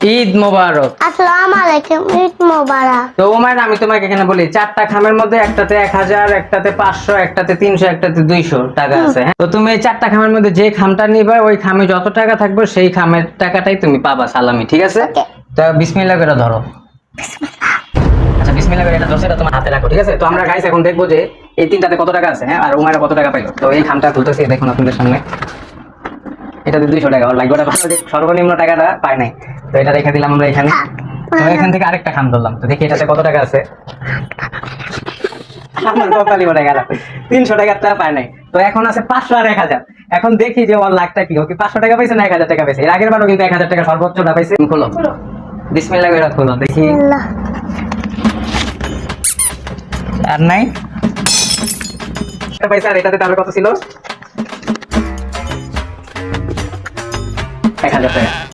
ঈদ মোবারক। আসসালামু আলাইকুম, ঈদ মোবারক। তো উমাইর, আমি তোমাকে এখানে বলি, 4টা খামের মধ্যে একটাতে 1000, একটাতে 500, একটাতে 300, একটাতে 200 টাকা আছে। হ্যাঁ, তো তুমি এই 4টা খামের মধ্যে যে খামটা নিবা, ওই খামে যত টাকা থাকবে সেই খামের টাকাটাই তুমি পাবা সালামি, ঠিক আছে? Okay. তো বিসমিল্লাহ করে ধরো। আচ্ছা, বিসমিল্লাহ করে এটা ধরছে, এটা তোমার হাতে রাখো, ঠিক আছে? তো আমরা গাইস এখন দেখবো যে এই তিনটাতে কত টাকা আছে, হ্যাঁ, আর উমাইরা কত টাকা পাইলো। তো এই খামটা খুলতেছি, দেখুন আপনাদের সামনে। এটাতে 200 টাকা, ওর ভাগ্যটা ভালো যে সর্বনিম্ন টাকাটা পায় নাই। তো এটা রেখে দিলাম আমরা এখানে। তো এখান থেকে আরেকটা খাম ধরলাম, তো দেখি এটাতে কত টাকা আছে। আমার কপালই বলে গেল, 300 টাকাটা পায় নাই। তো এখন আছে 500 আর 1000। এখন দেখি যে ওর লাখটা কি, ও কি 500 টাকা পাইছে না 1000 টাকা পাইছে। এর আগের বারও কিন্তু 1000 টাকা সর্বোচ্চটা পাইছে। খোলো, বিসমিল্লাহ করে খোলো দেখি। আল্লাহ। আর নাই এটা পাইছে। আর এটাতে তাহলে কত ছিল? 1000 টাকা।